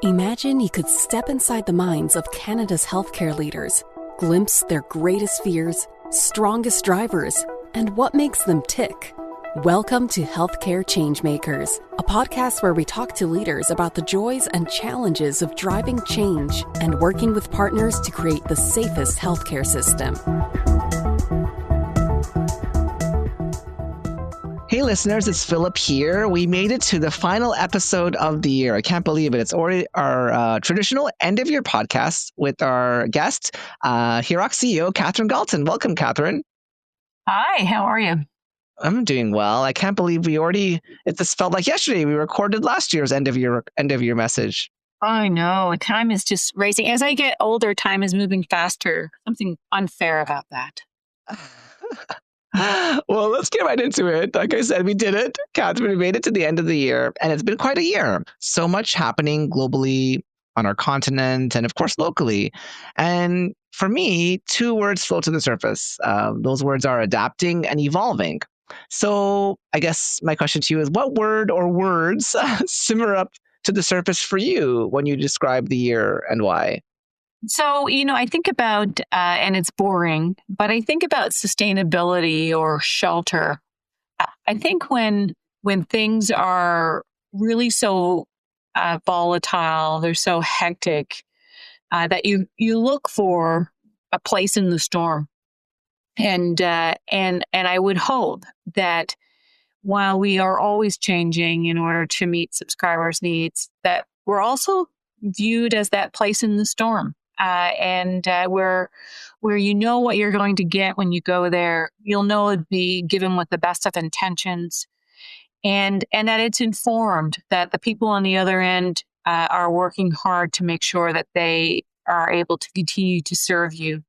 Imagine you could step inside the minds of Canada's healthcare leaders, glimpse their greatest fears, strongest drivers, and what makes them tick. Welcome to Healthcare Changemakers, a podcast where we talk to leaders about the joys and challenges of driving change and working with partners to create the safest healthcare system. Hey listeners, it's Philip here. We made it to the final episode of the year. I can't believe it. It's already our traditional end of year podcast with our guest, HIROC CEO, Catherine Gaulton. Welcome, Catherine. Hi, how are you? I'm doing well. I can't believe it just felt like yesterday we recorded last year's end of year message. I know. Time is just racing. As I get older, time is moving faster. Something unfair about that. Well, let's get right into it. Like I said, we did it. Catherine, we made it to the end of the year, and it's been quite a year. So much happening globally on our continent and, of course, locally. And for me, two words float to the surface. Those words are adapting and evolving. So I guess my question to you is, what word or words simmer up to the surface for you when you describe the year and why? So, I think about, and it's boring, but I think about sustainability or shelter. I think when things are really so volatile, they're so hectic, that you look for a place in the storm. And I would hope that while we are always changing in order to meet subscribers' needs, that we're also viewed as that place in the storm. Where you know what you're going to get when you go there, you'll know it'd be given with the best of intentions, and that it's informed, that the people on the other end are working hard to make sure that they are able to continue to serve you,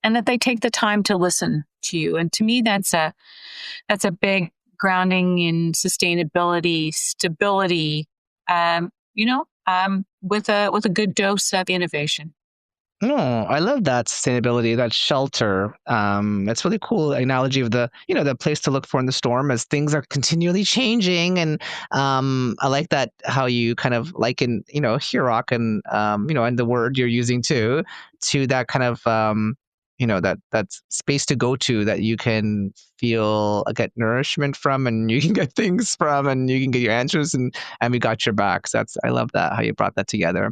and that they take the time to listen to you. And to me, that's a big grounding in sustainability, stability, with a good dose of innovation. Oh, I love that sustainability, that shelter. That's really cool analogy of the place to look for in the storm as things are continually changing. And I like that how you kind of liken, HIROC and, and the word you're using to that kind of, that space to go to that you can get nourishment from, and you can get things from, and you can get your answers, and we got your back. So I love that, how you brought that together.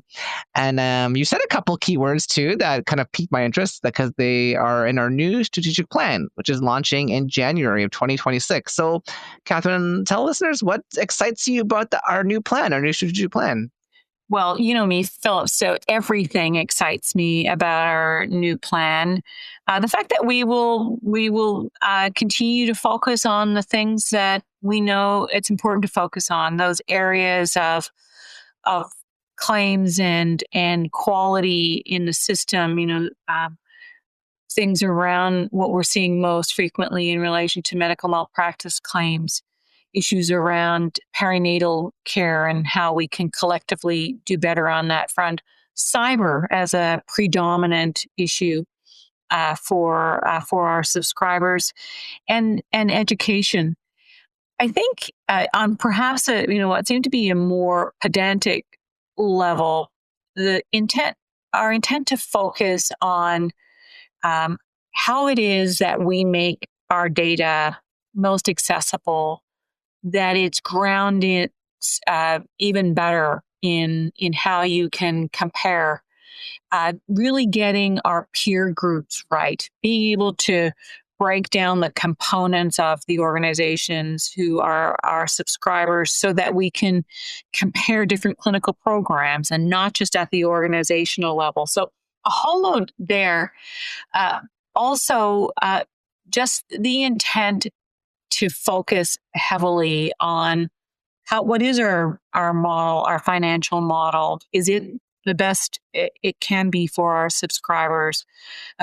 And you said a couple keywords too that kind of piqued my interest because they are in our new strategic plan, which is launching in January of 2026. So Catherine, tell listeners what excites you about our new plan, our new strategic plan. Well, you know me, Philip, so everything excites me about our new plan. The fact that we will continue to focus on the things that we know it's important to focus on, those areas of claims and quality in the system, things around what we're seeing most frequently in relation to medical malpractice claims, issues around perinatal care and how we can collectively do better on that front. Cyber as a predominant issue for our subscribers, and education. I think on perhaps what seemed to be a more pedantic level, our intent to focus on how it is that we make our data most accessible, that it's grounded even better in how you can compare, really getting our peer groups right, being able to break down the components of the organizations who are our subscribers so that we can compare different clinical programs and not just at the organizational level. So a whole load there. Also, just the intent to focus heavily on what is our model, our financial model. Is it the best it can be for our subscribers?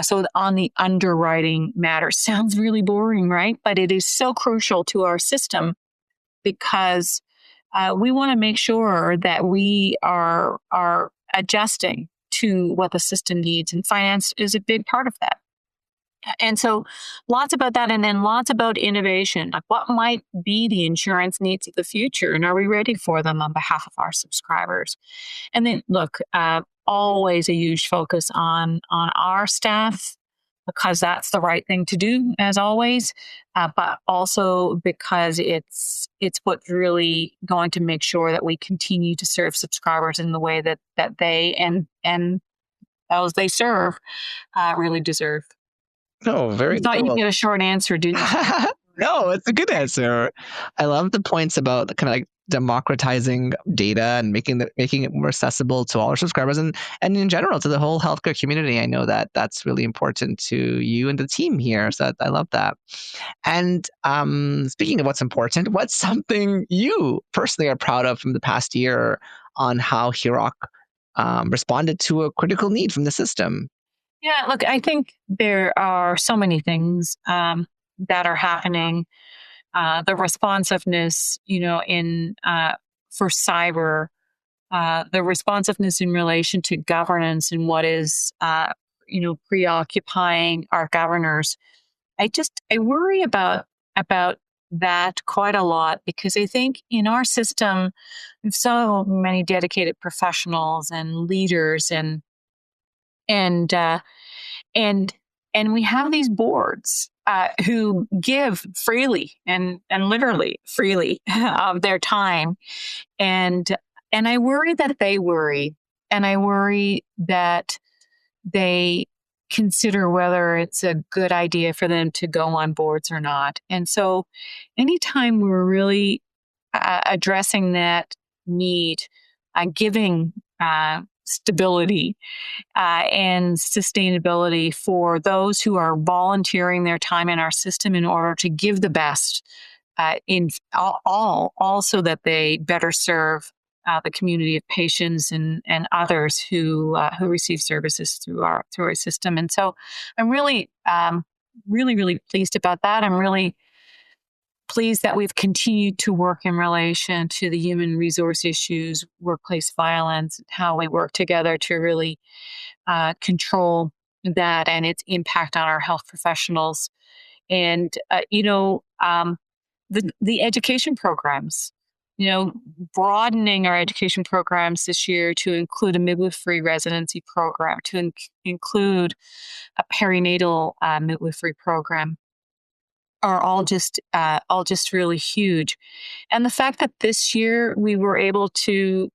So on the underwriting matter, sounds really boring, right? But it is so crucial to our system because we want to make sure that we are adjusting to what the system needs, and finance is a big part of that. And so lots about that, and then lots about innovation. Like, what might be the insurance needs of the future, and are we ready for them on behalf of our subscribers? And then, look, always a huge focus on our staff, because that's the right thing to do, as always, but also because it's what's really going to make sure that we continue to serve subscribers in the way that they and those they serve really deserve. No, very You thought you'd cool. get a short answer, didn't you? No, it's a good answer. I love the points about kind of like democratizing data and making it more accessible to all our subscribers and in general to the whole healthcare community. I know that that's really important to you and the team here. So I love that. And speaking of what's important, what's something you personally are proud of from the past year on how HIROC responded to a critical need from the system? Yeah, look, I think there are so many things that are happening. The responsiveness, in for cyber, the responsiveness in relation to governance and what is, preoccupying our governors. I worry about that quite a lot, because I think in our system we have so many dedicated professionals and leaders, and and and we have these boards who give freely and literally freely of their time, and I worry that they worry, and I worry that they consider whether it's a good idea for them to go on boards or not. And so anytime we're really addressing that need, giving stability and sustainability for those who are volunteering their time in our system in order to give the best in all so that they better serve the community of patients and others who receive services through our system. And so I'm really really pleased about that. I'm really pleased that we've continued to work in relation to the human resource issues, workplace violence, how we work together to really control that and its impact on our health professionals. And the education programs, broadening our education programs this year to include a midwifery residency program, to include a perinatal midwifery program, are all just really huge. And the fact that this year we were able to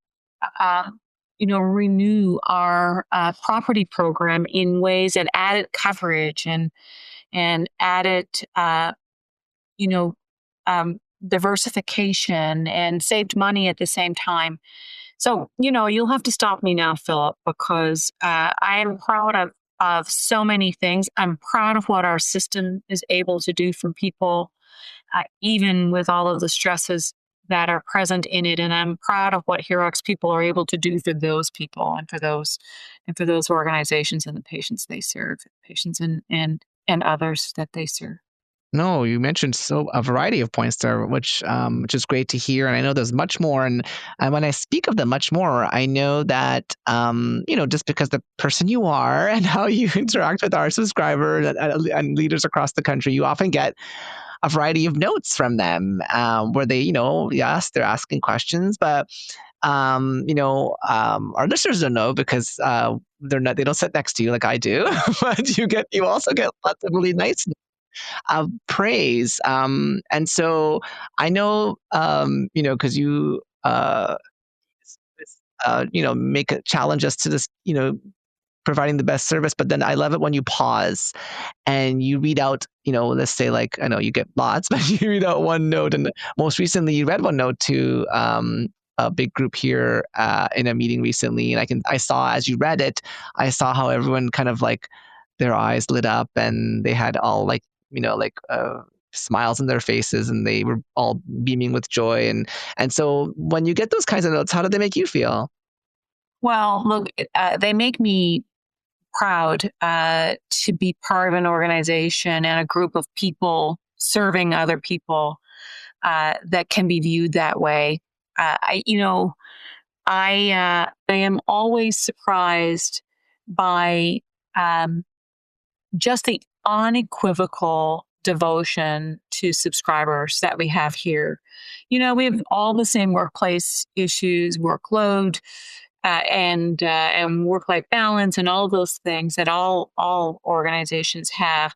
renew our property program in ways that added coverage and added diversification and saved money at the same time. So, you'll have to stop me now, Philip, because I am proud of so many things. I'm proud of what our system is able to do for people, even with all of the stresses that are present in it. And I'm proud of what HIROC's people are able to do for those people and for those organizations and the patients they serve, patients and others that they serve. No, you mentioned a variety of points there, which is great to hear. And I know there's much more. And when I speak of the much more, I know that just because the person you are and how you interact with our subscribers and leaders across the country, you often get a variety of notes from them where they, yes, they're asking questions, but our listeners don't know because they don't sit next to you like I do, but you also get lots of really nice praise. And so I know, because you, challenge us to this, providing the best service. But then I love it when you pause and you read out, let's say, like, I know you get lots, but you read out one note. And most recently you read one note to a big group here in a meeting recently. And I saw, as you read it, I saw how everyone kind of like their eyes lit up and they had all like, smiles on their faces and they were all beaming with joy. And so when you get those kinds of notes, how do they make you feel? Well, look, they make me proud to be part of an organization and a group of people serving other people that can be viewed that way. I am always surprised by just the unequivocal devotion to subscribers that we have here. We have all the same workplace issues, workload, and work-life balance, and all of those things that all organizations have.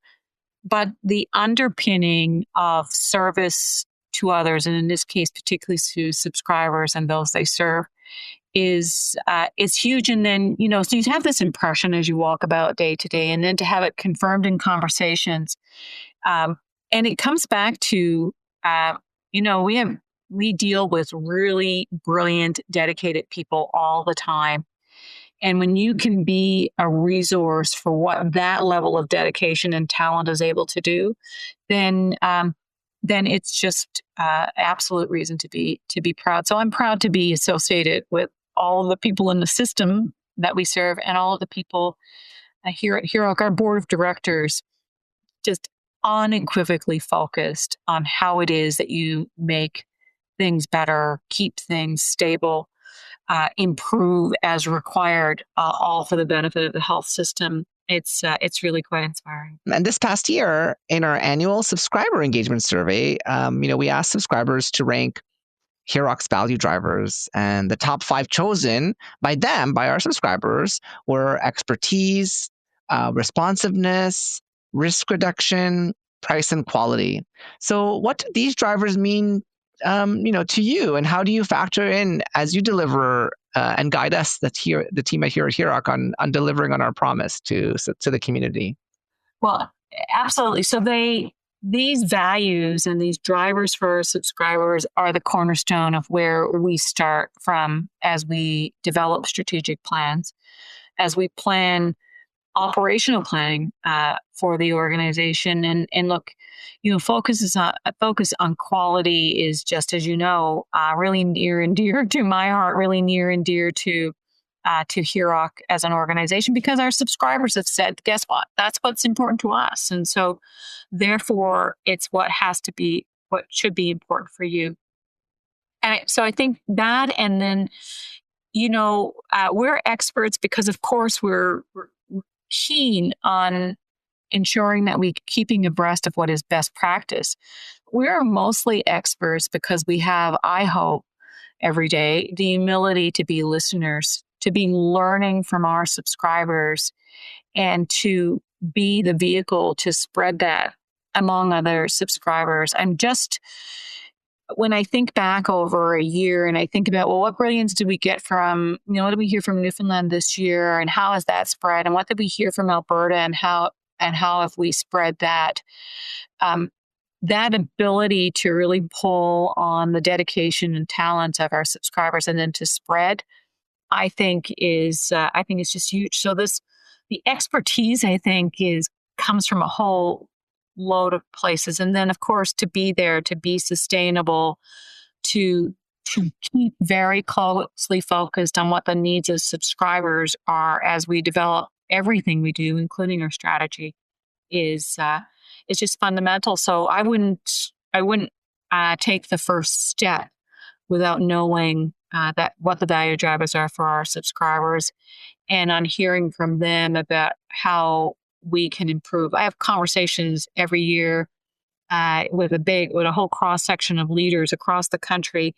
But the underpinning of service to others, and in this case, particularly to subscribers and those they serve, is huge. And then, so you have this impression as you walk about day to day, and then to have it confirmed in conversations. And it comes back to, we deal with really brilliant, dedicated people all the time. And when you can be a resource for what that level of dedication and talent is able to do, then it's just absolute reason to be proud. So I'm proud to be associated with all of the people in the system that we serve, and all of the people here at HIROC, our board of directors, just unequivocally focused on how it is that you make things better, keep things stable, improve as required, all for the benefit of the health system. It's really quite inspiring. And this past year, in our annual subscriber engagement survey, we asked subscribers to rank HIROC's value drivers, and the top 5 chosen by our subscribers, were expertise, responsiveness, risk reduction, price, and quality. So what do these drivers mean, to you, and how do you factor in as you deliver and guide us, the team here at HIROC, on delivering on our promise to the community? Well, absolutely. So these values and these drivers for our subscribers are the cornerstone of where we start from as we develop strategic plans, as we plan operational planning for the organization. And look, focus on quality is, just as really near and dear to my heart, really near and dear to HIROC as an organization, because our subscribers have said, guess what? That's what's important to us. And so therefore it's what should be important for you. And so I think that, and then, we're experts because, of course, we're keen on ensuring that we're keeping abreast of what is best practice. We're mostly experts because we have, I hope, every day, the humility to be listeners, to be learning from our subscribers, and to be the vehicle to spread that among other subscribers. And just when I think back over a year and I think about, well, what brilliance did we get from, what did we hear from Newfoundland this year, and how has that spread? And what did we hear from Alberta, and how have we spread that? That ability to really pull on the dedication and talent of our subscribers and then to spread, I think is just huge. So the expertise, I think, comes from a whole load of places. And then, of course, to be there, to be sustainable, to keep very closely focused on what the needs of subscribers are as we develop everything we do, including our strategy, is just fundamental. So I wouldn't take the first step without knowing that what the value drivers are for our subscribers, and on hearing from them about how we can improve. I have conversations every year with a whole cross section of leaders across the country,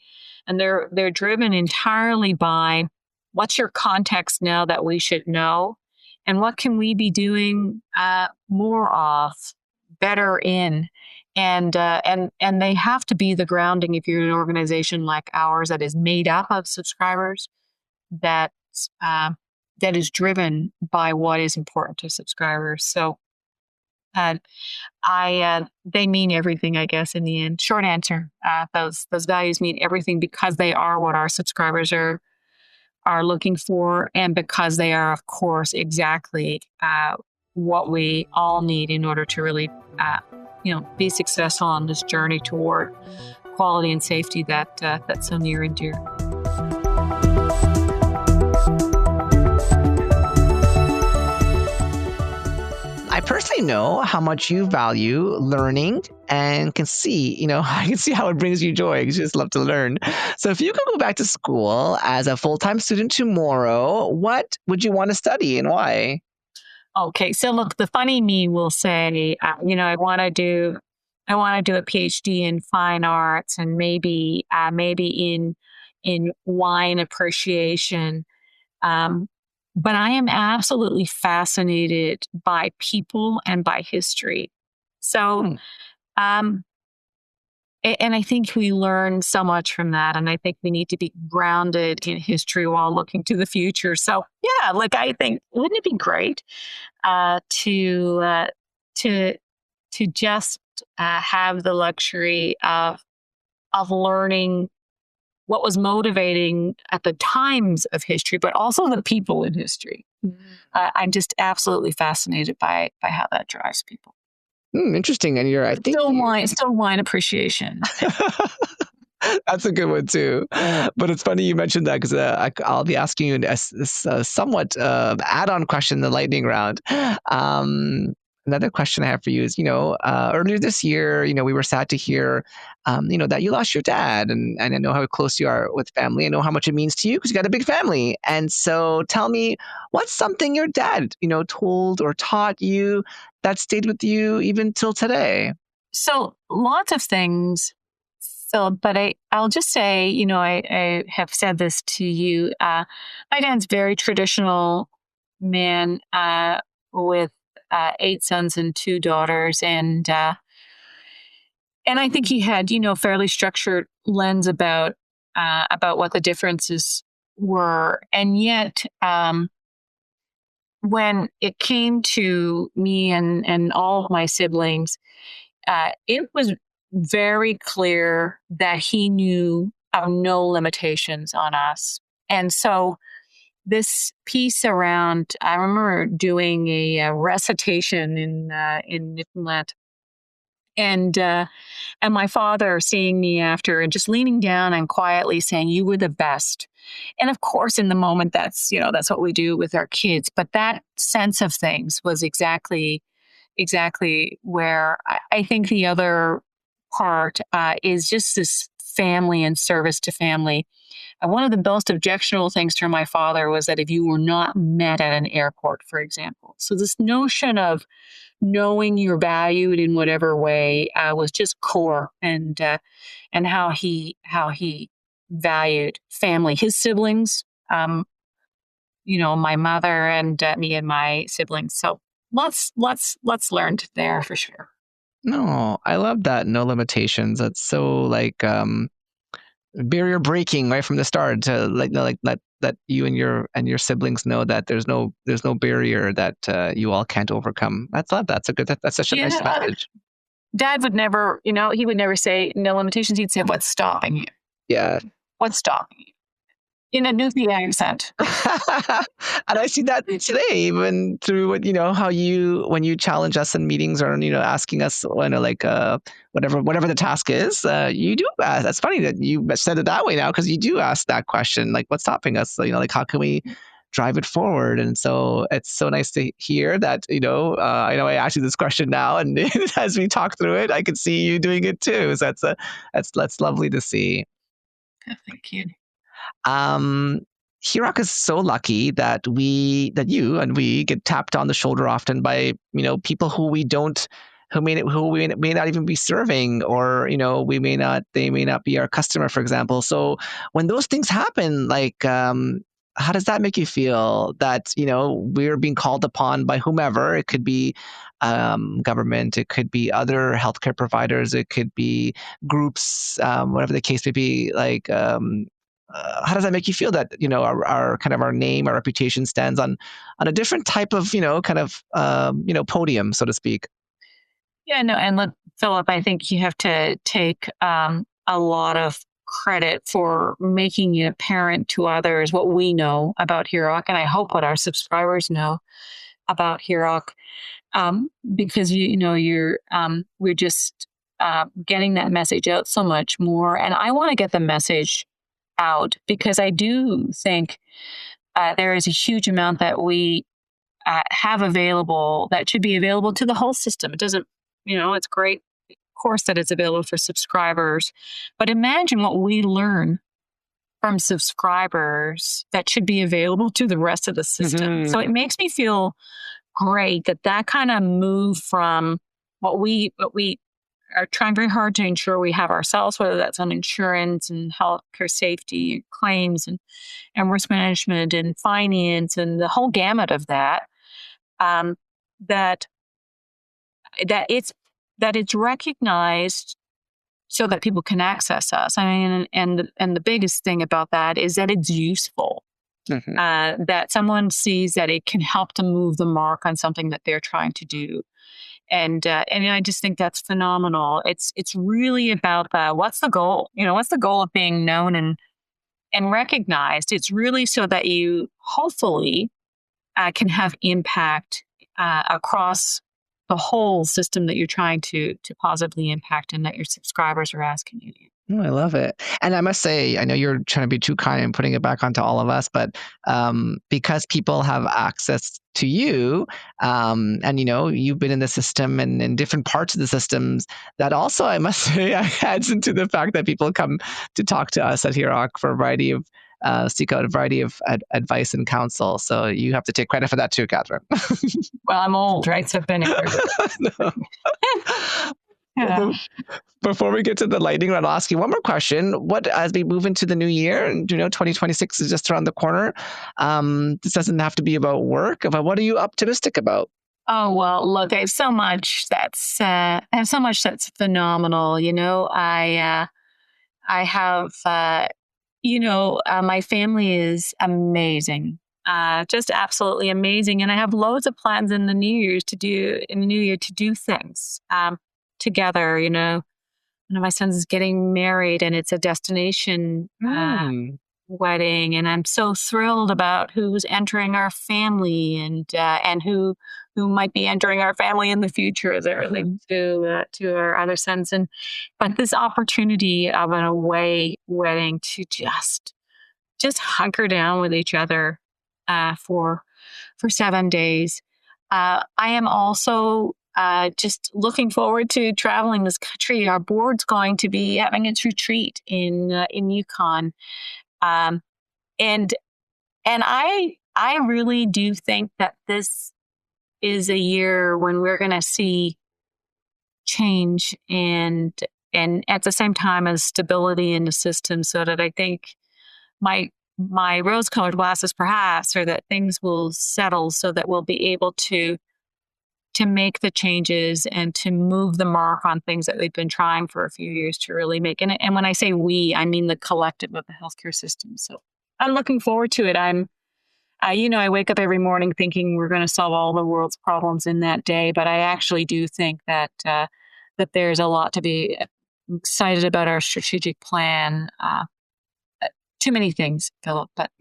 and they're driven entirely by what's your context now that we should know, and what can we be doing more of, better in, and they have to be the grounding. If you're an organization like ours that is made up of subscribers, that is driven by what is important to subscribers. So they mean everything, I guess, in the end. Short answer, those values mean everything because they are what our subscribers are looking for, and because they are, of course, exactly what we all need in order to really be successful on this journey toward quality and safety that's so near and dear. I personally know how much you value learning, and can see, I can see how it brings you joy. You just love to learn. So if you could go back to school as a full-time student tomorrow, what would you want to study and why? Okay, so look, the funny me will say, I want to do a PhD in fine arts and maybe in wine appreciation. But I am absolutely fascinated by people and by history. So, um, and I think we learn so much from that. And I think we need to be grounded in history while looking to the future. So, yeah, like I think, wouldn't it be great to to just have the luxury of learning what was motivating at the times of history, but also the people in history. I'm just absolutely fascinated by how that drives people. Interesting. And I think Still wine appreciation. that's a good one too. But it's funny you mentioned that because I'll be asking you a somewhat add-on question in the lightning round. Another question I have for you is, earlier this year, we were sad to hear, that you lost your dad, and I know how close you are with family. I know how much it means to you because you got a big family. And so, tell me, what's something your dad, told or taught you that stayed with you even till today? So lots of things, Philip, but I'll just say, I have said this to you. My dad's very traditional man with 8 sons and 2 daughters, and I think he had, fairly structured lens about what the differences were, and yet when it came to me and all of my siblings, it was very clear that he knew of no limitations on us. And so this piece around, I remember doing a recitation in Newfoundlander, and my father seeing me after and just leaning down and quietly saying, "You were the best." And of course, in the moment, that's what we do with our kids. But that sense of things was exactly where I think the other part is just this family and service to family. And one of the most objectionable things to my father was that if you were not met at an airport, for example. So this notion of knowing you're valued in whatever way was just core, and how he valued family, his siblings, my mother and me and my siblings. So lots learned there for sure. No, I love that. No limitations. That's so like barrier breaking right from the start to like that you and your siblings know that there's no barrier that you all can't overcome. Love that. That's such a nice message. Dad would never, he would never say no limitations. He'd say, "What's stopping you?" Yeah. What's stopping you? In a Newfoundlander accent. And I see that today, even through what, how when you challenge us in meetings or, asking us, whatever the task is, you do ask. That's funny that you said it that way now, because you do ask that question, like, what's stopping us? So, how can we drive it forward? And so it's so nice to hear that, I know I asked you this question now, and as we talk through it, I can see you doing it too. So that's lovely to see. Thank you. HIROC is so lucky that you and we get tapped on the shoulder often by, people who we may not even be serving, or, they may not be our customer, for example. So when those things happen, like, how does that make you feel that, we're being called upon by whomever? It could be government, it could be other healthcare providers, it could be groups, whatever the case may be, like, how does that make you feel that, our kind of our name, our reputation stands on a different type of, podium, so to speak? Yeah, no, and look, Philip, I think you have to take a lot of credit for making it apparent to others what we know about HIROC, and I hope what our subscribers know about HIROC, because we're just getting that message out so much more, and I want to get the message out because I do think there is a huge amount that we have available that should be available to the whole system. It doesn't, it's great, of course, that it's available for subscribers, but imagine what we learn from subscribers that should be available to the rest of the system. Mm-hmm. So it makes me feel great that kind of move from what we are trying very hard to ensure we have ourselves, whether that's on insurance and healthcare safety and claims and risk management and finance and the whole gamut of that, that it's recognized so that people can access us. I mean, and the biggest thing about that is that it's useful. Mm-hmm. That someone sees that it can help to move the mark on something that they're trying to do. And I just think that's phenomenal. It's really about what's the goal? What's the goal of being known and recognized? It's really so that you hopefully can have impact across the whole system that you're trying to positively impact and that your subscribers are asking you. I love it. And I must say, I know you're trying to be too kind and putting it back onto all of us, but because people have access to you, and you've been in the system and in different parts of the systems, that also, I must say, adds into the fact that people come to talk to us at HIROC for seek out a variety of advice and counsel. So you have to take credit for that too, Catherine. Well, I'm old, right? So I've been here. No. Yeah. Before we get to the lightning round, I'll ask you one more question. What, as we move into the new year, and 2026 is just around the corner, this doesn't have to be about work, but what are you optimistic about? Oh, well, look, I have so much that's phenomenal. I have, my family is amazing. Just absolutely amazing. And I have loads of plans in the new year to do things together. One of my sons is getting married and it's a destination wedding. And I'm so thrilled about who's entering our family and who might be entering our family in the future as it relates to our other sons. But this opportunity of an away wedding to just hunker down with each other for 7 days. I am also just looking forward to traveling this country. Our board's going to be having its retreat in Yukon, and I really do think that this is a year when we're going to see change and at the same time as stability in the system, so that I think my rose-colored glasses perhaps are that things will settle so that we'll be able to make the changes and to move the mark on things that we've been trying for a few years to really make. And when I say we, I mean the collective of the healthcare system. So I'm looking forward to it. I wake up every morning thinking we're going to solve all the world's problems in that day, but I actually do think that there's a lot to be excited about our strategic plan. Too many things, Philip, but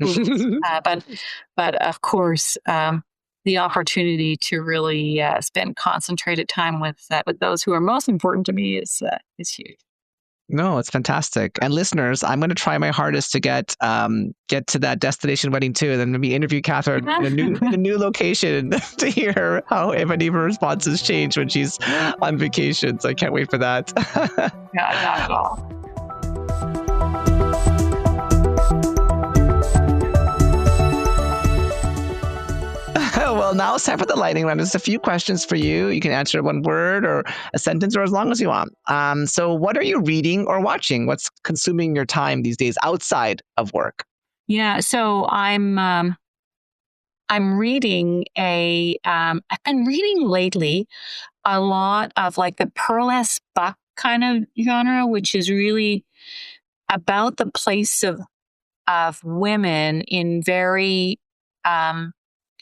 of course, the opportunity to really spend concentrated time with those who are most important to me is huge. No, it's fantastic. And listeners, I'm going to try my hardest to get to that destination wedding too, and then maybe interview Catherine in a new location to hear how, if any of her responses change when she's on vacation. So I can't wait for that. Yeah, not at all. Well, now it's time for the lightning round. There's a few questions for you. You can answer one word or a sentence or as long as you want. So what are you reading or watching? What's consuming your time these days outside of work? Yeah, so I'm reading I've been reading lately a lot of like the burlesque buck kind of genre, which is really about the place of women in very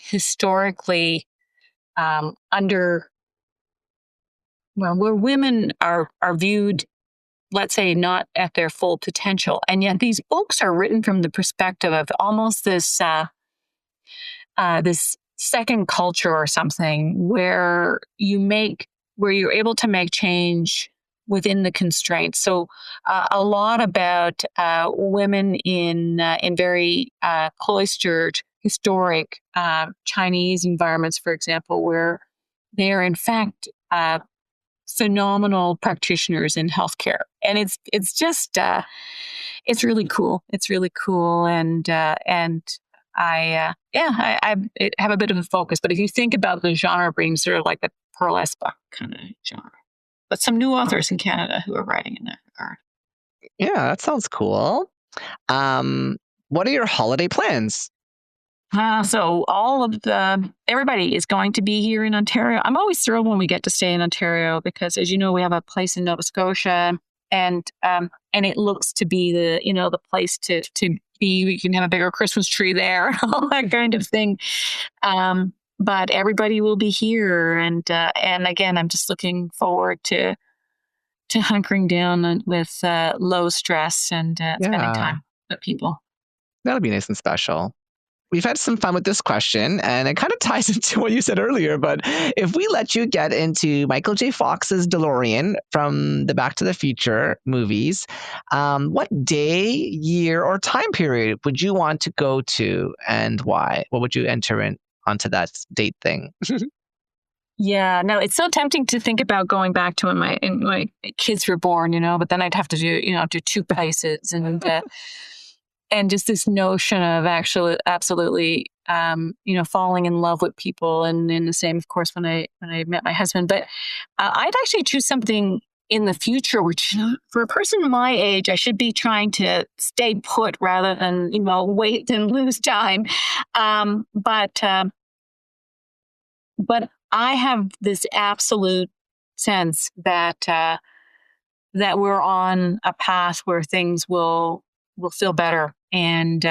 historically where women are viewed, let's say, not at their full potential. And yet these books are written from the perspective of almost this this second culture or something where you're able to make change within the constraints. So a lot about women in very cloistered, historic Chinese environments, for example, where they are in fact phenomenal practitioners in healthcare, and it's just it's really cool. It's really cool, and I have a bit of a focus. But if you think about the genre being sort of like the burlesque kind of genre, but some new authors in Canada who are writing in that regard. Yeah, that sounds cool. What are your holiday plans? So everybody is going to be here in Ontario. I'm always thrilled when we get to stay in Ontario because, as you know, we have a place in Nova Scotia, and it looks to be the place to be. We can have a bigger Christmas tree there, all that kind of thing. But everybody will be here, and again, I'm just looking forward to hunkering down with low stress and spending time with people. That'll be nice and special. We've had some fun with this question, and it kind of ties into what you said earlier, but if we let you get into Michael J. Fox's DeLorean from the Back to the Future movies, what day, year, or time period would you want to go to, and why? What would you enter in onto that date thing? Yeah, no, it's so tempting to think about going back to when my kids were born, but then I'd have to do two places and just this notion of absolutely, falling in love with people, and in the same, of course, when I met my husband. But I'd actually choose something in the future, which for a person my age, I should be trying to stay put rather than wait and lose time. But I have this absolute sense that we're on a path where things will feel better, and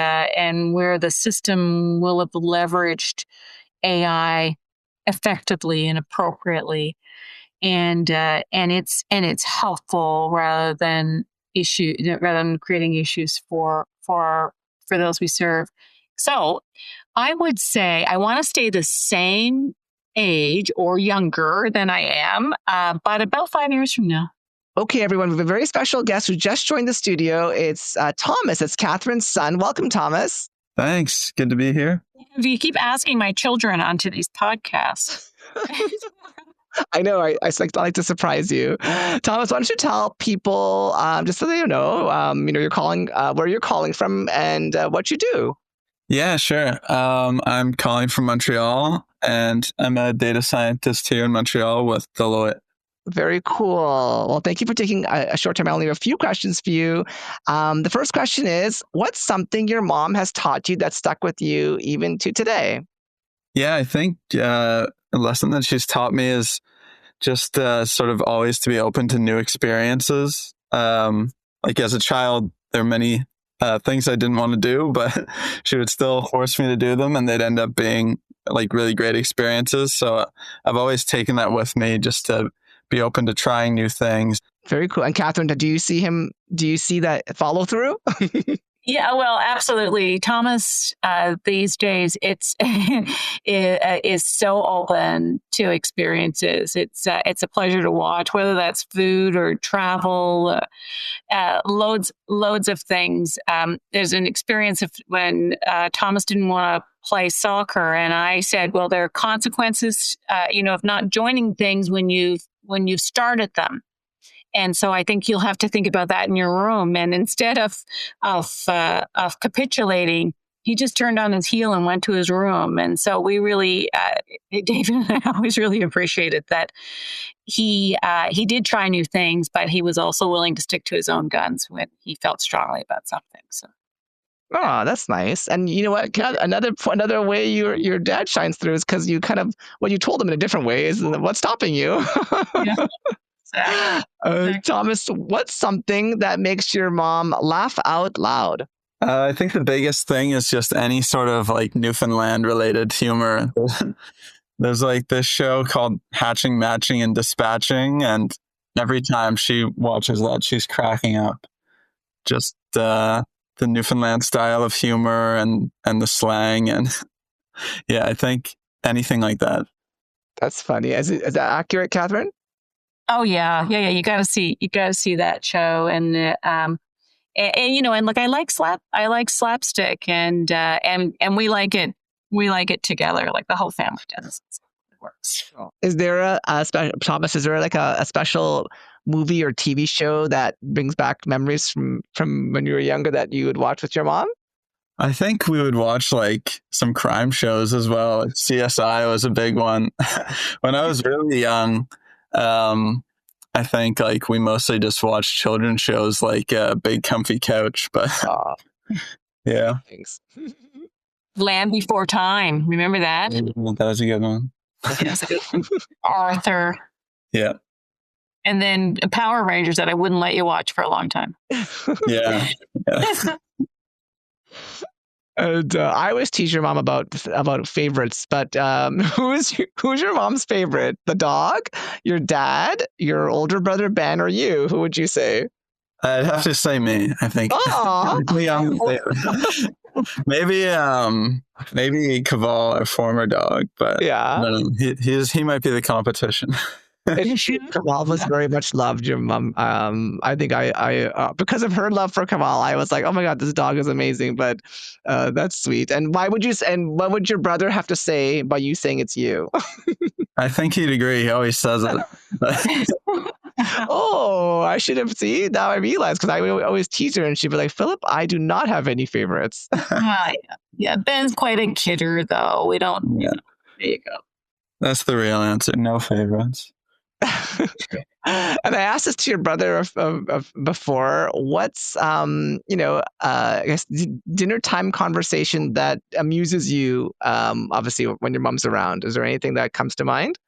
where the system will have leveraged AI effectively and appropriately, and it's helpful rather than creating issues for those we serve. So I would say I want to stay the same age or younger than I am, but about 5 years from now. Okay, everyone, we have a very special guest who just joined the studio. It's Thomas. It's Catherine's son. Welcome, Thomas. Thanks. Good to be here. You keep asking my children onto these podcasts. I know. I like to surprise you. Thomas, why don't you tell people, just so they know, you're calling, where you're calling from and what you do. Yeah, sure. I'm calling from Montreal, and I'm a data scientist here in Montreal with Deloitte. Very cool. Well, thank you for taking a short time. I only have a few questions for you. The first question is, what's something your mom has taught you that stuck with you even to today? Yeah, I think a lesson that she's taught me is just sort of always to be open to new experiences. Like as a child, there are many things I didn't want to do, but she would still force me to do them, and they'd end up being like really great experiences. So I've always taken that with me, just to be open to trying new things. Very cool. And Catherine, do you see that follow through? Yeah, well, absolutely. Thomas, these days, is so open to experiences. It's a pleasure to watch, whether that's food or travel, loads of things. There's an experience of when Thomas didn't want to play soccer, and I said, well, there are consequences, of not joining things when you've started them. And so I think you'll have to think about that in your room. And instead of capitulating, he just turned on his heel and went to his room. And so we really, David and I always really appreciated that he did try new things, but he was also willing to stick to his own guns when he felt strongly about something. So. Oh, that's nice. And you know what? Another way your dad shines through is because you you told him in a different way is what's stopping you. Yeah. Exactly. Thomas, what's something that makes your mom laugh out loud? I think the biggest thing is just any sort of like Newfoundland related humor. There's like this show called Hatching, Matching, and Dispatching, and every time she watches that, she's cracking up. Just the Newfoundland style of humor and the slang, and yeah, I think anything like that. That's funny. Is that accurate, Catherine? Oh yeah. You got to see that show, and look, I like slapstick, and we like it together, like the whole family does. It works. Is there Thomas? Is there like a special movie or TV show that brings back memories from when you were younger that you would watch with your mom? I think we would watch like some crime shows as well. Like CSI was a big one. When I was really young, I think like we mostly just watched children's shows like Big Comfy Couch. But yeah. Thanks. Land Before Time. Remember that? That was a good one. Yes. Arthur. Yeah. And then Power Rangers that I wouldn't let you watch for a long time. Yeah. And I always tease your mom about favorites, but who's your mom's favorite? The dog, your dad, your older brother Ben, or you? Who would you say? I'd have to say me. I think. Maybe Caval, our former dog, but yeah, he might be the competition. Kamal was very much loved your mom. I think I because of her love for Kamal, I was like, oh my god, this dog is amazing. But that's sweet. And what would your brother have to say by you saying it's you? I think he'd agree. He always says it. Oh, I should have seen. Now I realize, because I would always tease her, and she'd be like, Philip, I do not have any favorites. Yeah, Ben's quite a kidder, though. We don't. Yeah. There you go. That's the real answer. No favorites. And I asked this to your brother before. What's I guess dinner time conversation that amuses you? Obviously, when your mom's around, is there anything that comes to mind?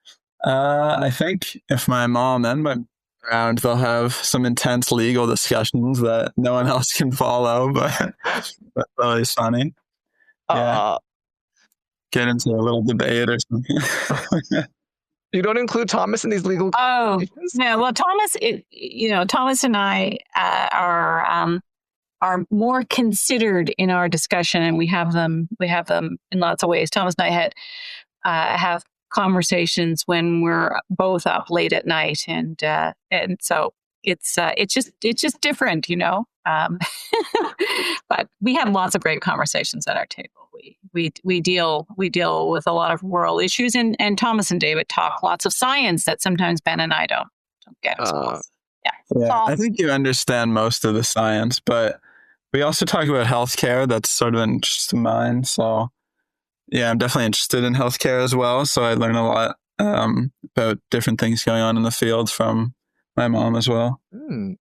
I think if my mom and my around, they'll have some intense legal discussions that no one else can follow, but that's always funny. Yeah. Get into a little debate or something. You don't include Thomas in these legal conversations? No. Well, Thomas, Thomas and I are more considered in our discussion, and we have them in lots of ways. Thomas and I have conversations when we're both up late at night, and so it's just different, but we have lots of great conversations at our table. We deal with a lot of rural issues, and Thomas and David talk lots of science that sometimes Ben and I don't get as well. Yeah, I think you understand most of the science, but we also talk about healthcare. That's sort of an interest of mine. So yeah, I'm definitely interested in healthcare as well. So I learn a lot about different things going on in the field from my mom as well.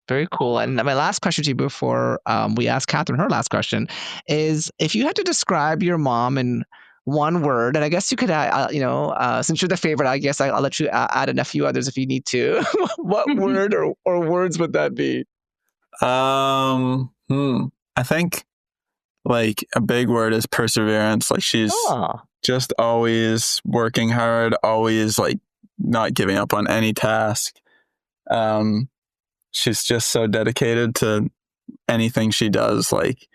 Very cool. And my last question to you before we ask Catherine her last question is, if you had to describe your mom in one word, and I guess you could, since you're the favorite, I guess I'll let you add in a few others if you need to. What word or words would that be? I think like a big word is perseverance. Like she's just always working hard, always like not giving up on any task. She's just so dedicated to anything she does. Like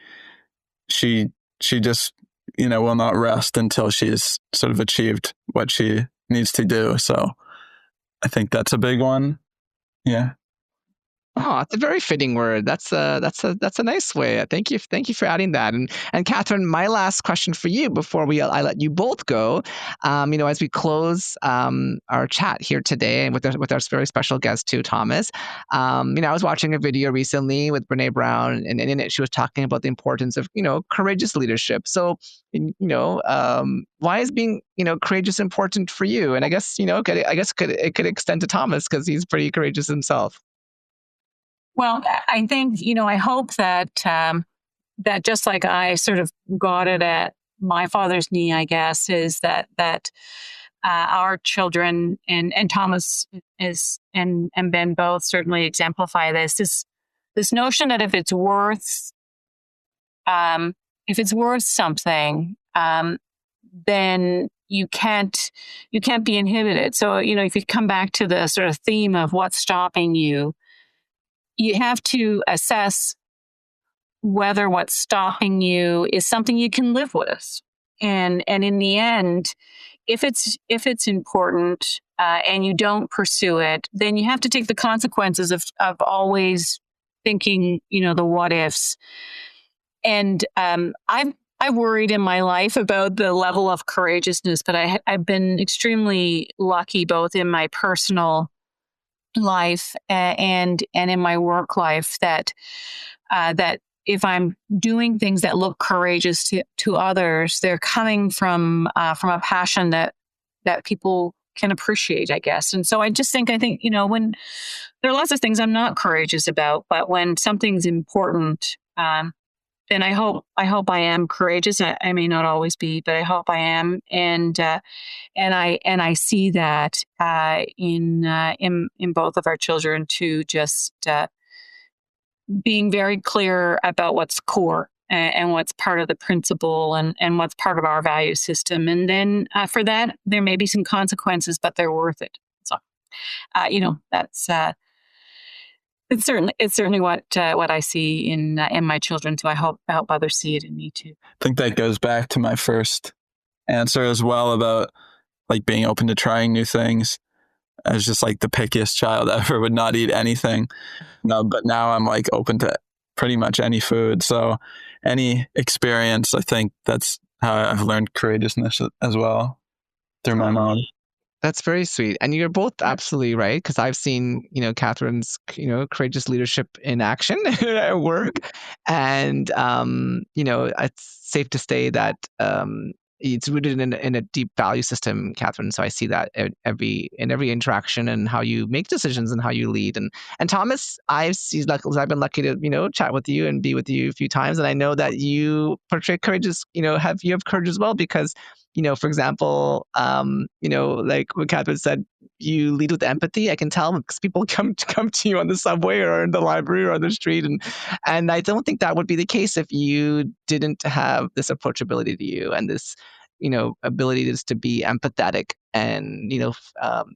she just, will not rest until she's sort of achieved what she needs to do. So I think that's a big one. Yeah. Oh, it's a very fitting word. That's a nice way. Thank you for adding that. And Catherine, my last question for you before I let you both go, as we close our chat here today with our very special guest too, Thomas. I was watching a video recently with Brene Brown, and in it she was talking about the importance of courageous leadership. So why is being courageous important for you? And I guess it could extend to Thomas because he's pretty courageous himself. Well, I think, I hope that that just like I sort of got it at my father's knee, I guess, is that our children and Thomas and Ben both certainly exemplify this notion that if it's worth something, then you can't be inhibited. So, if you come back to the sort of theme of what's stopping you, you have to assess whether what's stopping you is something you can live with. And in the end, if it's important and you don't pursue it, then you have to take the consequences of always thinking, the what ifs. And I've worried in my life about the level of courageousness, but I've been extremely lucky both in my personal life and in my work life that if I'm doing things that look courageous to others, they're coming from a passion that people can appreciate, I guess. And so I think, when there are lots of things I'm not courageous about, but when something's important, then I hope I am courageous. I may not always be, but I hope I am. And I see that in both of our children, to just being very clear about what's core and what's part of the principle and what's part of our value system. And then for that, there may be some consequences, but they're worth it. So, that's it's certainly what I see in my children. So I hope others see it in me too. I think that goes back to my first answer as well, about like being open to trying new things. I was just like the pickiest child ever, would not eat anything. No, but now I'm like open to pretty much any food. So any experience, I think that's how I've learned courageousness as well, through my mom. That's very sweet. And you're both absolutely right, because I've seen, Catherine's, courageous leadership in action at work. And, it's safe to say that it's rooted in a deep value system, Catherine. So I see that in every interaction, and how you make decisions and how you lead. And Thomas, I've been lucky to chat with you and be with you a few times, and I know that you portray courage as you have courage as well, because for example, like what Catherine said, you lead with empathy. I can tell, because people come to you on the subway or in the library or on the street, and I don't think that would be the case if you didn't have this approachability to you, and this ability just to be empathetic and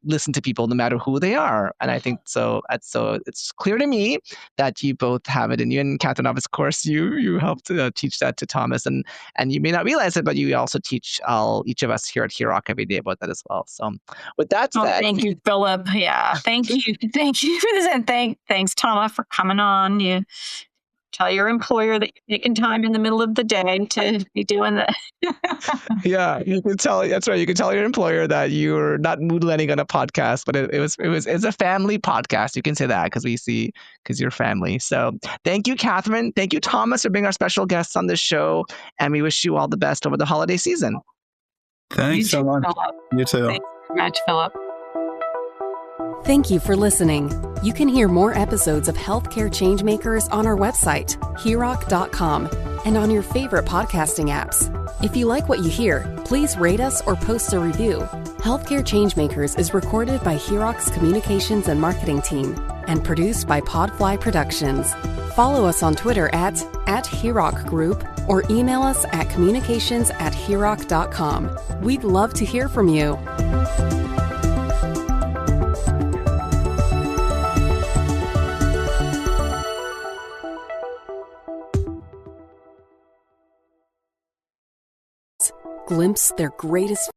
listen to people no matter who they are. And I think so it's clear to me that you both have it in you. And Catherine, of course, you helped teach that to Thomas, and you may not realize it, but you also teach each of us here at HIROC every day about that as well. So with that said, thank you, Philip. Yeah, thank you for this, and thanks, Thomas, for coming on. You tell your employer that you're taking time in the middle of the day to be doing that. Yeah, you can tell. That's right. You can tell your employer that you're not moodletting on a podcast, but it's a family podcast. You can say that because you're family. So thank you, Catherine. Thank you, Thomas, for being our special guests on this show, and we wish you all the best over the holiday season. Thanks so much. You too. Thanks very much, Philip. Thank you for listening. You can hear more episodes of Healthcare Changemakers on our website, HIROC.com, and on your favorite podcasting apps. If you like what you hear, please rate us or post a review. Healthcare Changemakers is recorded by HIROC's communications and marketing team and produced by Podfly Productions. Follow us on Twitter at HIROC Group, or email us at communications@HIROC.com. We'd love to hear from you. Glimpse their greatest